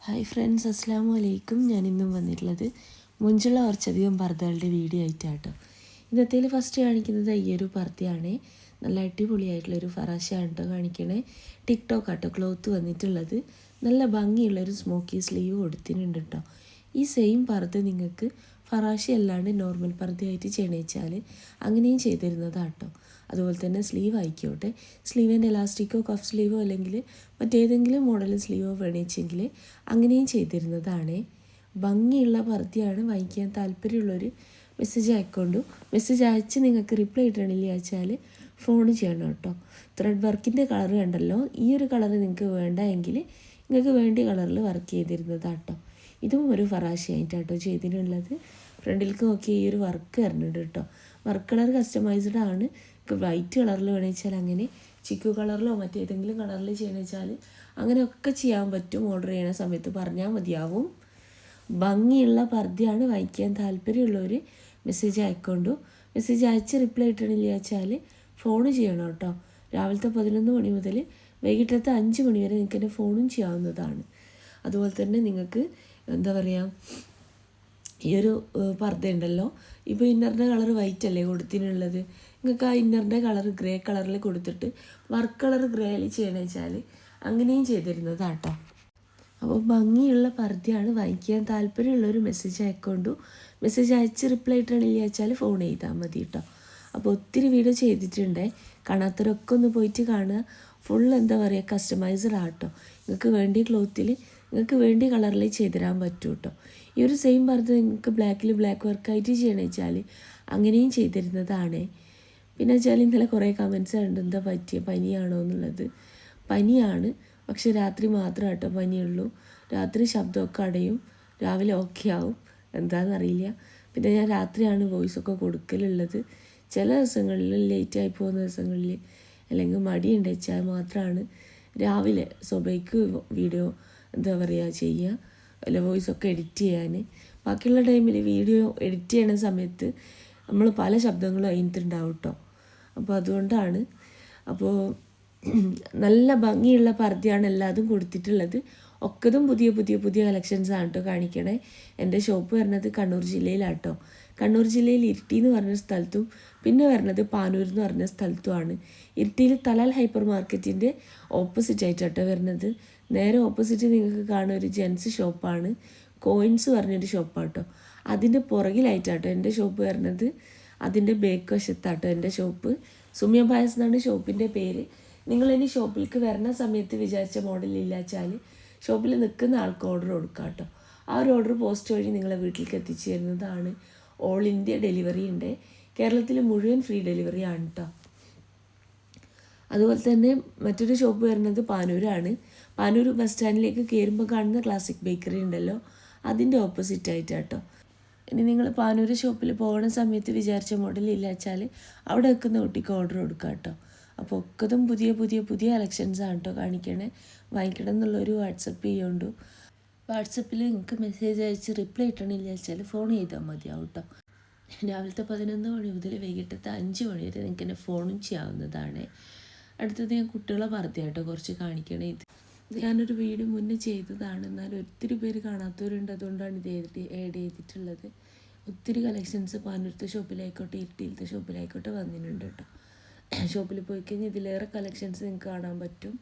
Hi friends, അസ്സാം വലൈക്കും. ഞാൻ ഇന്നും വന്നിട്ടുള്ളത് മുഞ്ചുള്ള കുറച്ചധികം പർദ്ദകളുടെ വീഡിയോ ആയിട്ടാട്ടോ. ഇന്നത്തേൽ ഫസ്റ്റ് കാണിക്കുന്നത് ഈ ഒരു പർദ്ദയാണ്. നല്ല അടിപൊളിയായിട്ടുള്ളൊരു ഫറാശയാണ് കേട്ടോ കാണിക്കണേ. ടിക്ടോക്ക് ആട്ടോ ക്ലോത്ത് വന്നിട്ടുള്ളത്. നല്ല ഭംഗിയുള്ളൊരു സ്മോക്കി സ്ലീവ് കൊടുത്തിട്ടുണ്ട് കേട്ടോ. ഈ സെയിം പർദ്ദ നിങ്ങൾക്ക് ഫറാശി അല്ലാണ്ട് നോർമൽ പർദ്ദയായിട്ട് ചെയ്യണേച്ചാൽ അങ്ങനെയും ചെയ്തിരുന്നതാട്ടോ. അതുപോലെ തന്നെ സ്ലീവ് ആയിക്കോട്ടെ, സ്ലീവിൻ്റെ എലാസ്റ്റിക്കോ കഫ് സ്ലീവോ അല്ലെങ്കിൽ മറ്റേതെങ്കിലും മോഡൽ സ്ലീവോ വേണിച്ചെങ്കിൽ അങ്ങനെയും ചെയ്തിരുന്നതാണ്. ഭംഗിയുള്ള പർദ്ദയാണ്. വാങ്ങിക്കാൻ താല്പര്യമുള്ളൊരു മെസ്സേജ് അയക്കൊണ്ടു. മെസ്സേജ് അയച്ച് നിങ്ങൾക്ക് റിപ്ലൈ ഇട്ടണില്ല വെച്ചാൽ ഫോൺ ചെയ്യണം കേട്ടോ. ത്രെഡ് വർക്കിൻ്റെ കളർ കണ്ടല്ലോ, ഈ ഒരു കളർ നിങ്ങൾക്ക് വേണ്ട എങ്കിൽ നിങ്ങൾക്ക് വേണ്ടിയ കളറിൽ വർക്ക് ചെയ്തിരുന്നതാട്ടോ. ഇതും ഒരു ഫറാശി ആയിട്ടാട്ടോ ചെയ്തിട്ടുള്ളത്. ഫ്രണ്ടിലേക്ക് നോക്കിയാൽ ഈ ഒരു വർക്ക് വരുന്നുണ്ട് കേട്ടോ. വർക്ക് കളർ കസ്റ്റമൈസ്ഡ് ആണ്. വൈറ്റ് കളറിൽ വേണമെന്ന് വെച്ചാൽ അങ്ങനെ, ചിക്കു കളറിലോ മറ്റേതെങ്കിലും കളറിൽ ചെയ്യണമെന്ന് വെച്ചാൽ അങ്ങനെയൊക്കെ ചെയ്യാൻ പറ്റും. ഓർഡർ ചെയ്യണ സമയത്ത് പറഞ്ഞാൽ മതിയാവും. ഭംഗിയുള്ള പർദ്ദയാണ്. വാങ്ങിക്കാൻ താല്പര്യമുള്ളവർ മെസ്സേജ് അയക്കൊണ്ടു. മെസ്സേജ് അയച്ച് റിപ്ലൈ ഇട്ടണില്ല വെച്ചാൽ ഫോൺ ചെയ്യണം കേട്ടോ. രാവിലത്തെ 11 മണി മുതൽ വൈകിട്ടത്തെ 5 മണി വരെ നിങ്ങൾക്ക് എന്നെ ഫോണും ചെയ്യാവുന്നതാണ്. അതുപോലെ തന്നെ നിങ്ങൾക്ക് എന്താ പറയുക, ഈ ഒരു പർദ്ദ ഉണ്ടല്ലോ, ഇപ്പോൾ ഇന്നറിൻ്റെ കളർ വൈറ്റ് അല്ലേ കൊടുത്തിനുള്ളത്. നിങ്ങൾക്ക് ആ ഇന്നറിൻ്റെ കളർ ഗ്രേ കളറിൽ കൊടുത്തിട്ട് വർക്ക് കളർ ഗ്രേയിൽ ചെയ്യണമെന്ന് വെച്ചാൽ അങ്ങനെയും ചെയ്തിരുന്നതാട്ടോ. അപ്പോൾ ഭംഗിയുള്ള പർദ്ദയാണ്. വാങ്ങിക്കാൻ താല്പര്യമുള്ളൊരു മെസ്സേജ് അയക്കൊണ്ടു. മെസ്സേജ് അയച്ച് റിപ്ലൈ ഇട്ടണില്ല വെച്ചാൽ ഫോൺ ചെയ്താൽ മതി കേട്ടോ. അപ്പോൾ ഒത്തിരി വീഡിയോ ചെയ്തിട്ടുണ്ട്. കാണാത്തവരൊക്കെ ഒന്ന് പോയിട്ട് കാണുക. ഫുൾ എന്താ പറയുക, കസ്റ്റമൈസ്ഡ് ആട്ടോ. നിങ്ങൾക്ക് വേണ്ടിയ ക്ലോത്തിൽ നിങ്ങൾക്ക് വേണ്ടിയ കളറിൽ ചെയ്തുതരാൻ പറ്റും കേട്ടോ. ഈ ഒരു സെയിം പർദ്ദ നിങ്ങൾക്ക് ബ്ലാക്കിൽ ബ്ലാക്ക് വർക്കായിട്ട് ചെയ്യണമെന്ന് വെച്ചാൽ അങ്ങനെയും ചെയ്തിരുന്നതാണ്. പിന്നെ വെച്ചാൽ ഇന്നലെ കുറേ കമൻസ് ഉണ്ട്, എന്താ പറ്റിയ പനിയാണോ എന്നുള്ളത്. പനിയാണ്, പക്ഷെ രാത്രി മാത്രമേ കേട്ടോ പനിയുള്ളൂ. രാത്രി ശബ്ദമൊക്കെ അടയും, രാവിലെ ഓക്കെ ആവും, എന്താണെന്നറിയില്ല. പിന്നെ ഞാൻ രാത്രിയാണ് വോയിസൊക്കെ കൊടുക്കലുള്ളത്. ചില ദിവസങ്ങളിൽ ലേറ്റായി പോകുന്ന ദിവസങ്ങളിൽ അല്ലെങ്കിൽ മടിയുണ്ട് വെച്ചാൽ മാത്രമാണ് രാവിലെ സുബൈക്ക് വീഡിയോ എന്താ പറയുക ചെയ്യുക, അല്ല വോയിസൊക്കെ എഡിറ്റ് ചെയ്യാൻ. ബാക്കിയുള്ള ടൈമിൽ വീഡിയോ എഡിറ്റ് ചെയ്യണ സമയത്ത് നമ്മൾ പല ശബ്ദങ്ങളും അതിനകത്തുണ്ടാവും കേട്ടോ. അപ്പോൾ അതുകൊണ്ടാണ്. അപ്പോൾ നല്ല ഭംഗിയുള്ള പർദ്ദയാണ് എല്ലാതും കൊടുത്തിട്ടുള്ളത്. ഒക്കതും പുതിയ പുതിയ പുതിയ കളക്ഷൻസാണ് കേട്ടോ കാണിക്കണേ. എൻ്റെ ഷോപ്പ് വരുന്നത് കണ്ണൂർ ജില്ലയിലാട്ടോ. കണ്ണൂർ ജില്ലയിൽ ഇരിട്ടി എന്ന് പറഞ്ഞ സ്ഥലത്തും പിന്നെ വരുന്നത് പാനൂർ എന്ന് പറഞ്ഞ സ്ഥലത്തുമാണ്. ഇരിട്ടിയിൽ തലാൽ ഹൈപ്പർ മാർക്കറ്റിൻ്റെ ഓപ്പോസിറ്റ് ആയിട്ടാട്ടോ വരുന്നത്. നേരെ ഓപ്പോസിറ്റ് നിങ്ങൾക്ക് കാണുന്ന ഒരു ജെൻസ് ഷോപ്പാണ്, കോയിൻസ് പറഞ്ഞൊരു ഷോപ്പാട്ടോ. അതിൻ്റെ പുറകിലായിട്ടാട്ടോ എൻ്റെ ഷോപ്പ് വരുന്നത്. അതിൻ്റെ ബേക്ക് വശത്താട്ടോ എൻ്റെ ഷോപ്പ്. സുമ്യ പായസ് എന്നാണ് ഷോപ്പിൻ്റെ പേര്. നിങ്ങളിനി ഷോപ്പിലേക്ക് വരുന്ന സമയത്ത് വിചാരിച്ച മോഡലില്ല വെച്ചാൽ ഷോപ്പിൽ നിൽക്കുന്ന ആൾക്ക് ഓർഡർ കൊടുക്കാം കേട്ടോ. ആ ഒരു ഓർഡർ പോസ്റ്റ് വഴി നിങ്ങളെ വീട്ടിലേക്ക് എത്തിച്ചു തരുന്നതാണ്. ഓൾ ഇന്ത്യ ഡെലിവറി ഉണ്ട്. കേരളത്തിൽ മുഴുവൻ ഫ്രീ ഡെലിവറി ആണ് കേട്ടോ. അതുപോലെ തന്നെ മറ്റൊരു ഷോപ്പ് വരുന്നത് പാനൂരാണ്. പാനൂർ ബസ് സ്റ്റാൻഡിലേക്ക് കയറുമ്പോൾ കാണുന്ന ക്ലാസിക് ബേക്കറി ഉണ്ടല്ലോ, അതിൻ്റെ ഓപ്പോസിറ്റ് ആയിട്ടാട്ടോ. ഇനി നിങ്ങൾ പാനൂർ ഷോപ്പിൽ പോകുന്ന സമയത്ത് വിചാരിച്ച മോഡൽ ഇല്ല വെച്ചാൽ അവിടെ വെക്കുന്ന കുട്ടിക്ക് ഓർഡർ കൊടുക്കുക കേട്ടോ. അപ്പോൾ ഒക്കതും പുതിയ പുതിയ പുതിയ കളക്ഷൻസാണ് കേട്ടോ കാണിക്കണേ. വാങ്ങിക്കണം എന്നുള്ളൊരു വാട്സപ്പ് ചെയ്യുകൊണ്ടു. വാട്സപ്പിൽ നിങ്ങൾക്ക് മെസ്സേജ് അയച്ച് റിപ്ലൈ ഇട്ടണില്ല വെച്ചാൽ ഫോൺ ചെയ്താൽ മതിയാവും കേട്ടോ. രാവിലത്തെ 11 മണി മുതൽ വൈകിട്ടത്തെ 5 മണി വരെ നിങ്ങൾക്ക് എന്നെ ഫോണും ചെയ്യാവുന്നതാണ്. അടുത്തത് ഞാൻ കുട്ടികളെ പർദ്ദയാട്ടോ കുറച്ച് കാണിക്കണേ. ഇത് ഞാനൊരു വീഡിയോ മുന്നേ ചെയ്തതാണ്, എന്നാലും ഒത്തിരി പേര് കാണാത്തവരുണ്ട്, അതുകൊണ്ടാണ് ഇത് ആഡ് ചെയ്തിട്ടുള്ളത്. ഒത്തിരി കളക്ഷൻസ് പാനൂരത്തെ ഷോപ്പിലായിക്കോട്ടെ ഇരിട്ടിയിലത്തെ ഷോപ്പിലായിക്കോട്ടെ വന്നിട്ടുണ്ട് കേട്ടോ. ഷോപ്പിൽ പോയി കഴിഞ്ഞാൽ ഇതിലേറെ കളക്ഷൻസ് നിങ്ങൾക്ക് കാണാൻ പറ്റും.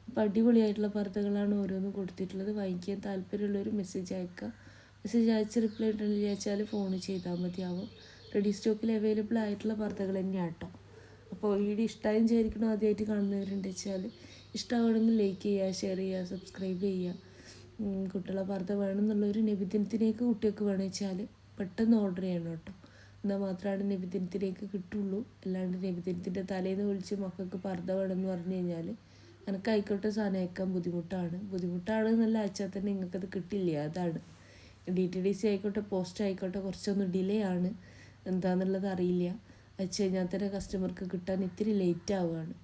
അപ്പോൾ അടിപൊളിയായിട്ടുള്ള പർദ്ദകളാണ് ഓരോന്നും കൊടുത്തിട്ടുള്ളത്. വാങ്ങിക്കാൻ താല്പര്യമുള്ളൊരു മെസ്സേജ് അയക്കുക. മെസ്സേജ് അയച്ച് റിപ്ലൈ ഇട്ടില്ല വെച്ചാൽ ഫോൺ ചെയ്താൽ മതിയാവും. റെഡി സ്റ്റോക്കിൽ അവൈലബിൾ ആയിട്ടുള്ള പർദ്ദകൾ തന്നെയാണ് കേട്ടോ. അപ്പോൾ വീഡിയോ ഇഷ്ടമായും വിചാരിക്കണം. ആദ്യമായിട്ട് കാണുന്നവരുണ്ട് വെച്ചാൽ ഇഷ്ടമാണെങ്കിൽ ലൈക്ക് ചെയ്യുക, ഷെയർ ചെയ്യുക, സബ്സ്ക്രൈബ് ചെയ്യുക. കുട്ടികളെ പർദ്ദ വേണമെന്നുള്ളൊരു നബിദിനത്തിലേക്ക് കുട്ടികൾക്ക് വേണമെന്ന് വെച്ചാൽ പെട്ടെന്ന് ഓർഡർ ചെയ്യണം കേട്ടോ. എന്നാൽ മാത്രമാണ് നബിദിനത്തിലേക്ക് കിട്ടുള്ളൂ. അല്ലാണ്ട് നബിദിനത്തിൻ്റെ തലേന്ന് വിളിച്ച് മക്കൾക്ക് പർദ്ദ വേണമെന്ന് പറഞ്ഞു കഴിഞ്ഞാൽ എനിക്കായിക്കോട്ടെ സാധനം അയക്കാൻ ബുദ്ധിമുട്ടാണ് എന്നല്ല, അയച്ചാൽ തന്നെ നിങ്ങൾക്കത് കിട്ടില്ല. അതാണ് DTDC ആയിക്കോട്ടെ പോസ്റ്റ് ആയിക്കോട്ടെ കുറച്ചൊന്ന് ഡിലേ ആണ്. എന്താണെന്നുള്ളത് അറിയില്ല. അയച്ചു കഴിഞ്ഞാൽ തന്നെ കസ്റ്റമർക്ക് കിട്ടാൻ ഇത്തിരി ലേറ്റ് ആവുകയാണ്.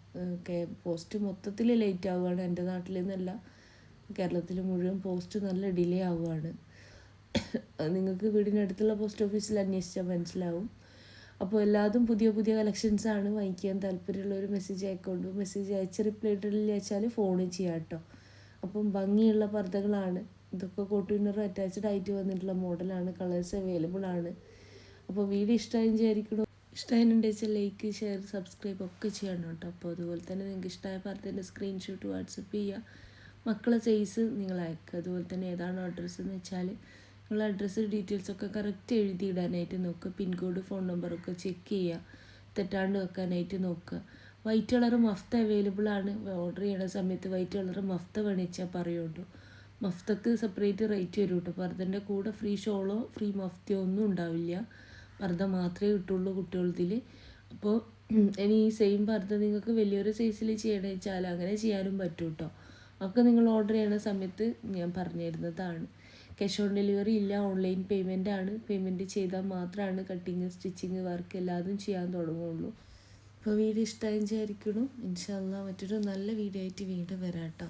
പോസ്റ്റ് മൊത്തത്തിൽ ലേറ്റ് ആവുകയാണ്. എൻ്റെ നാട്ടിൽ നിന്നല്ല, കേരളത്തിൽ മുഴുവൻ പോസ്റ്റ് നല്ല ഡിലേ ആവുകയാണ്. നിങ്ങൾക്ക് വീടിനടുത്തുള്ള പോസ്റ്റ് ഓഫീസിൽ അന്വേഷിച്ചാൽ മനസ്സിലാവും. അപ്പോൾ എല്ലാതും പുതിയ പുതിയ കളക്ഷൻസാണ്. വാങ്ങിക്കാൻ താല്പര്യമുള്ളൊരു മെസ്സേജ് അയക്കൊണ്ടു. മെസ്സേജ് അയച്ച് റിപ്ലൈ ഇട്ടില്ല വെച്ചാൽ ഫോൺ ചെയ്യാം കേട്ടോ. അപ്പം ഭംഗിയുള്ള പർദ്ദകളാണ്. ഇതൊക്കെ കോട്ടൂണറും അറ്റാച്ച്ഡ് ആയിട്ട് വന്നിട്ടുള്ള മോഡലാണ്. കളേഴ്സ് അവൈലബിൾ ആണ്. അപ്പോൾ വീഡിയോ ഇഷ്ടമായും വിചാരിക്കണം. ഇഷ്ടമായിട്ടുണ്ടെന്ന് വെച്ചാൽ ലൈക്ക്, ഷെയർ, സബ്സ്ക്രൈബ് ഒക്കെ ചെയ്യണം കേട്ടോ. അപ്പോൾ അതുപോലെ തന്നെ നിങ്ങൾക്ക് ഇഷ്ടമായ പർദ്ദൻ്റെ സ്ക്രീൻഷോട്ട് വാട്സപ്പ് ചെയ്യുക. മക്കളെ സൈസ് നിങ്ങൾ അയക്കുക. അതുപോലെ തന്നെ ഏതാണ് അഡ്രസ്സ് എന്ന് വെച്ചാൽ നിങ്ങൾ അഡ്രസ്സ് ഡീറ്റെയിൽസൊക്കെ കറക്റ്റ് എഴുതിയിടാനായിട്ട് നോക്കുക. പിൻകോഡ്, ഫോൺ നമ്പറൊക്കെ ചെക്ക് ചെയ്യുക. തെറ്റാണ്ട് വെക്കാനായിട്ട് നോക്കുക. വൈറ്റ് കളർ മഫ്ത അവൈലബിൾ ആണ്. ഓർഡർ ചെയ്യണ സമയത്ത് വൈറ്റ് കളർ മഫ്ത വേണിച്ചാൽ പറയുള്ളൂ. മഫ്തക്ക് സെപ്പറേറ്റ് റേറ്റ് വരും കേട്ടോ. പർദ്ദൻ്റെ കൂടെ ഫ്രീ ഷോളോ ഫ്രീ മഫ്തയോ ഒന്നും ഉണ്ടാവില്ല. പർദ്ദ മാത്രമേ കിട്ടുള്ളൂ കുട്ടികളതിൽ. അപ്പോൾ ഇനി ഈ സെയിം പർദ്ദ നിങ്ങൾക്ക് വലിയൊരു സൈസിൽ ചെയ്യണമെന്ന് വെച്ചാൽ അങ്ങനെ ചെയ്യാനും പറ്റും കേട്ടോ. ഒക്കെ നിങ്ങൾ ഓർഡർ ചെയ്യണ സമയത്ത് ഞാൻ പറഞ്ഞു തരുന്നതാണ്. ക്യാഷ് ഓൺ ഡെലിവറി ഇല്ല, ഓൺലൈൻ പേയ്മെൻ്റ് ആണ്. പേയ്മെൻറ്റ് ചെയ്താൽ മാത്രമാണ് കട്ടിങ്, സ്റ്റിച്ചിങ്, വർക്ക് എല്ലാതും ചെയ്യാൻ തുടങ്ങുള്ളൂ. അപ്പോൾ വീഡിയോ ഇഷ്ടമായി വിചാരിക്കണം. ഇൻഷാ അല്ലാഹ് മറ്റൊരു നല്ല വീഡിയോ ആയിട്ട് വീണ്ടും വരാം കേട്ടോ.